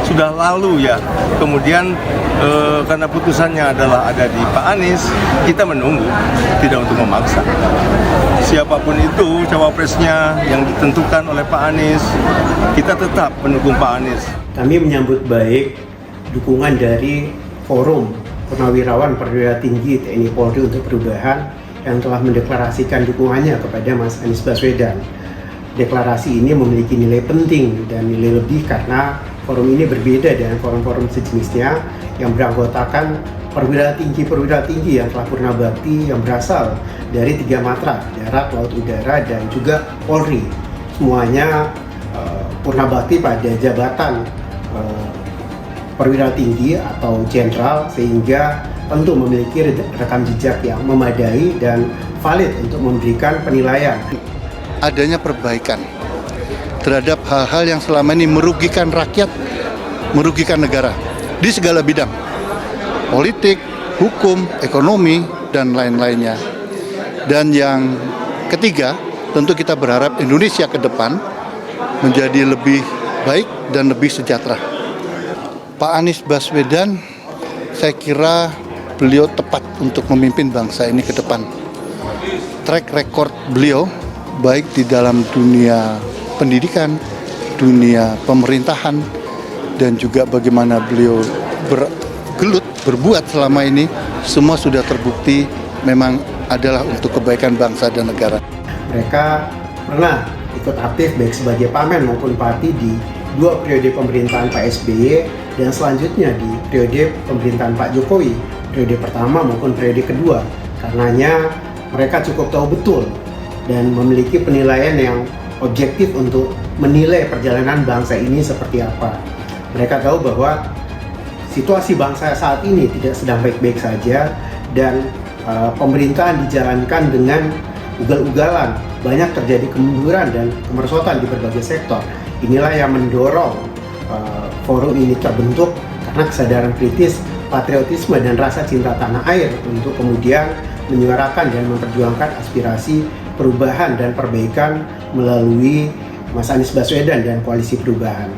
sudah lalu ya. Kemudian karena putusannya adalah ada di Pak Anies, kita menunggu, tidak untuk memaksa. Siapapun itu cawapresnya yang ditentukan oleh Pak Anies, kita tetap mendukung Pak Anies. Kami menyambut baik dukungan dari Forum Purnawirawan Perwira Tinggi TNI Polri untuk Perubahan yang telah mendeklarasikan dukungannya kepada Mas Anies Baswedan. Deklarasi ini memiliki nilai penting dan nilai lebih karena forum ini berbeda dengan forum-forum sejenisnya yang beranggotakan perwira tinggi yang telah purna bakti yang berasal dari 3 matra, darat, laut, udara, dan juga Polri. Semuanya purna bakti pada jabatan perwira tinggi atau jenderal, sehingga tentu memiliki rekam jejak yang memadai dan valid untuk memberikan penilaian. Adanya perbaikan terhadap hal-hal yang selama ini merugikan rakyat, merugikan negara di segala bidang, politik, hukum, ekonomi, dan lain-lainnya. Dan yang ketiga, tentu kita berharap Indonesia ke depan menjadi lebih baik dan lebih sejahtera. Pak Anies Baswedan, saya kira beliau tepat untuk memimpin bangsa ini ke depan. Track record beliau baik di dalam dunia pendidikan, dunia pemerintahan, dan juga bagaimana beliau berbuat selama ini, semua sudah terbukti memang adalah untuk kebaikan bangsa dan negara. Mereka pernah ikut aktif baik sebagai pamen maupun parti di 2 periode pemerintahan Pak SBY dan selanjutnya di periode pemerintahan Pak Jokowi, periode pertama maupun periode kedua. Karenanya mereka cukup tahu betul dan memiliki penilaian yang objektif untuk menilai perjalanan bangsa ini seperti apa. Mereka tahu bahwa situasi bangsa saat ini tidak sedang baik-baik saja dan pemerintahan dijalankan dengan ugal-ugalan. Banyak terjadi kemunduran dan kemerosotan di berbagai sektor. Inilah yang mendorong forum ini terbentuk karena kesadaran kritis, patriotisme, dan rasa cinta tanah air untuk kemudian menyuarakan dan memperjuangkan aspirasi perubahan dan perbaikan melalui Mas Anies Baswedan dan Koalisi Perubahan.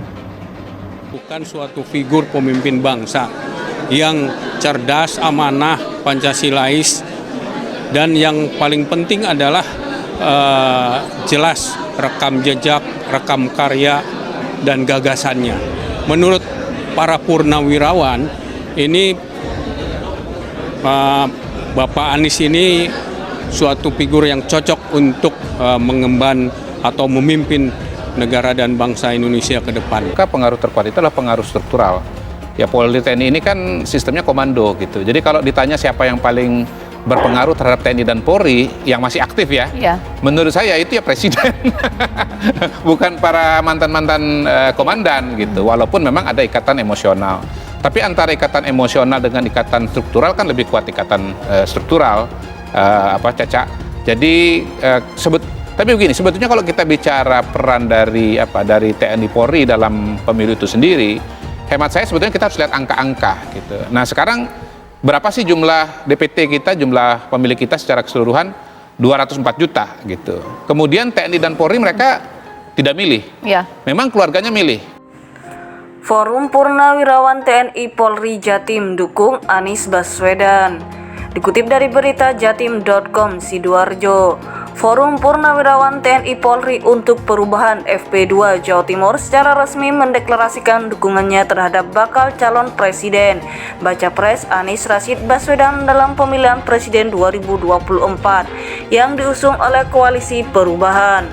Bukan suatu figur pemimpin bangsa yang cerdas, amanah, Pancasilais, dan yang paling penting adalah jelas rekam jejak, rekam karya, dan gagasannya. Menurut para purnawirawan, ini Bapak Anies ini suatu figur yang cocok untuk mengemban atau memimpin negara dan bangsa Indonesia ke depan. Pengaruh terkuat itu adalah pengaruh struktural. Ya, Polri TNI ini kan sistemnya komando gitu. Jadi kalau ditanya siapa yang paling berpengaruh terhadap TNI dan Polri yang masih aktif ya, menurut saya itu ya Presiden, bukan para mantan-mantan komandan gitu. Walaupun memang ada ikatan emosional. Tapi antara ikatan emosional dengan ikatan struktural kan lebih kuat ikatan struktural, Caca. Jadi tapi begini, sebetulnya kalau kita bicara peran dari TNI Polri dalam pemilu itu sendiri, hemat saya sebetulnya kita harus lihat angka-angka gitu. Nah, sekarang berapa sih jumlah DPT kita, jumlah pemilih kita secara keseluruhan? 204 juta gitu. Kemudian TNI dan Polri mereka tidak milih. Ya. Memang keluarganya milih. Forum Purnawirawan TNI Polri Jatim dukung Anies Baswedan. Dikutip dari berita jatim.com Sidoarjo, Forum Purnawirawan TNI Polri untuk Perubahan FP2 Jawa Timur secara resmi mendeklarasikan dukungannya terhadap bakal calon presiden Baca Pres Anies Rashid Baswedan dalam pemilihan presiden 2024 yang diusung oleh Koalisi Perubahan.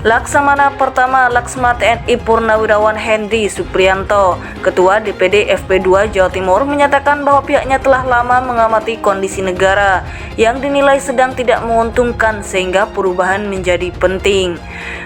Laksamana Pertama Laksma TNI Purnawirawan Hendy Supriyanto, Ketua DPD FP2 Jawa Timur, menyatakan bahwa pihaknya telah lama mengamati kondisi negara yang dinilai sedang tidak menguntungkan sehingga perubahan menjadi penting.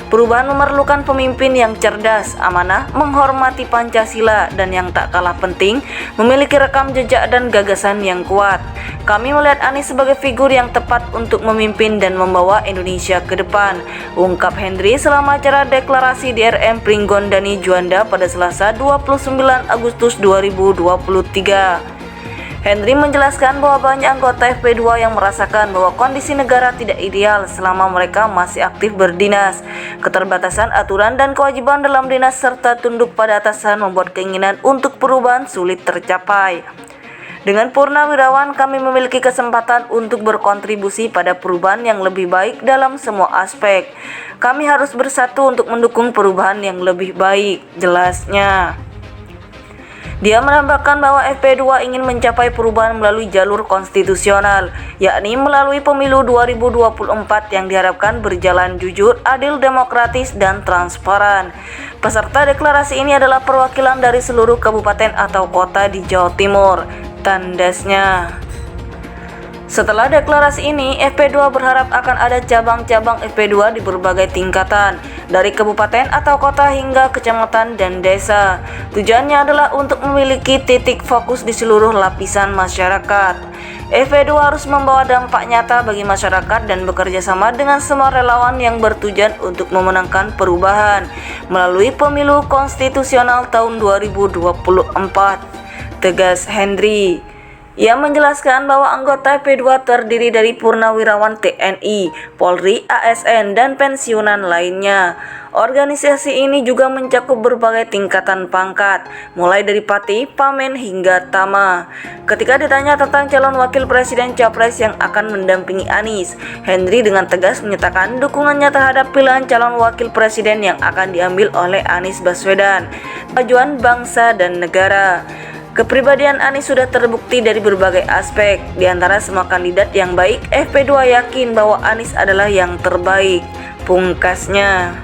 Perubahan memerlukan pemimpin yang cerdas, amanah, menghormati Pancasila, dan yang tak kalah penting, memiliki rekam jejak dan gagasan yang kuat. Kami melihat Anies sebagai figur yang tepat untuk memimpin dan membawa Indonesia ke depan, ungkap Henry selama acara deklarasi di RM Pringgondani Juanda pada Selasa 29 Agustus 2023. Henry menjelaskan bahwa banyak anggota FP2 yang merasakan bahwa kondisi negara tidak ideal selama mereka masih aktif berdinas. Keterbatasan aturan dan kewajiban dalam dinas serta tunduk pada atasan membuat keinginan untuk perubahan sulit tercapai. Dengan purnawirawan, kami memiliki kesempatan untuk berkontribusi pada perubahan yang lebih baik dalam semua aspek. Kami harus bersatu untuk mendukung perubahan yang lebih baik, jelasnya. Dia menambahkan bahwa FP2 ingin mencapai perubahan melalui jalur konstitusional, yakni melalui pemilu 2024 yang diharapkan berjalan jujur, adil, demokratis, dan transparan. Peserta deklarasi ini adalah perwakilan dari seluruh kabupaten atau kota di Jawa Timur, tandasnya. Setelah deklarasi ini, FP2 berharap akan ada cabang-cabang FP2 di berbagai tingkatan, dari kabupaten atau kota hingga kecamatan dan desa. Tujuannya adalah untuk memiliki titik fokus di seluruh lapisan masyarakat. FP2 harus membawa dampak nyata bagi masyarakat dan bekerja sama dengan semua relawan yang bertujuan untuk memenangkan perubahan melalui pemilu konstitusional tahun 2024, tegas Henry. Ia menjelaskan bahwa anggota FP2 terdiri dari purnawirawan TNI, Polri, ASN, dan pensiunan lainnya. Organisasi ini juga mencakup berbagai tingkatan pangkat, mulai dari Pati, Pamen, hingga Tama. Ketika ditanya tentang calon wakil presiden Capres yang akan mendampingi Anies, Henry dengan tegas menyatakan dukungannya terhadap pilihan calon wakil presiden yang akan diambil oleh Anies Baswedan, kemajuan bangsa dan negara. Kepribadian Anies sudah terbukti dari berbagai aspek. Di antara semua kandidat yang baik, FP2 yakin bahwa Anies adalah yang terbaik, pungkasnya.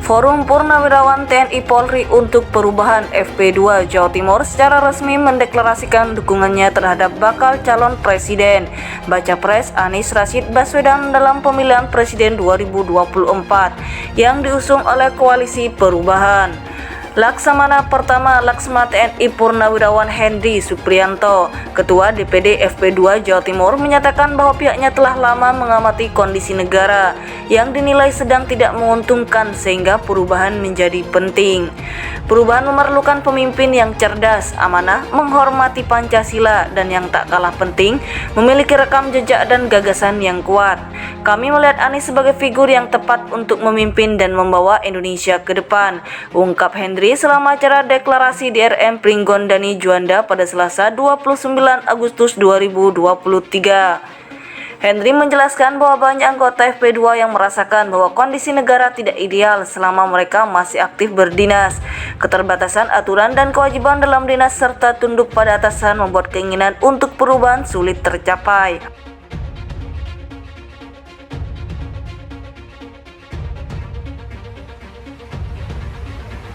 Forum Purnawirawan TNI Polri untuk Perubahan FP2 Jawa Timur secara resmi mendeklarasikan dukungannya terhadap bakal calon presiden Baca Pres Anies Rashid Baswedan dalam pemilihan presiden 2024 yang diusung oleh Koalisi Perubahan. Laksamana Pertama Laksma TNI Purnawirawan Henry Suprianto, Ketua DPD FP2 Jawa Timur, menyatakan bahwa pihaknya telah lama mengamati kondisi negara yang dinilai sedang tidak menguntungkan sehingga perubahan menjadi penting. Perubahan memerlukan pemimpin yang cerdas, amanah, menghormati Pancasila, dan yang tak kalah penting, memiliki rekam jejak dan gagasan yang kuat. Kami melihat Anies sebagai figur yang tepat untuk memimpin dan membawa Indonesia ke depan, ungkap Henry selama acara deklarasi di RM Pringgondani Juanda pada Selasa 29 Agustus 2023. Henry menjelaskan bahwa banyak anggota FP2 yang merasakan bahwa kondisi negara tidak ideal selama mereka masih aktif berdinas. Keterbatasan aturan dan kewajiban dalam dinas serta tunduk pada atasan membuat keinginan untuk perubahan sulit tercapai.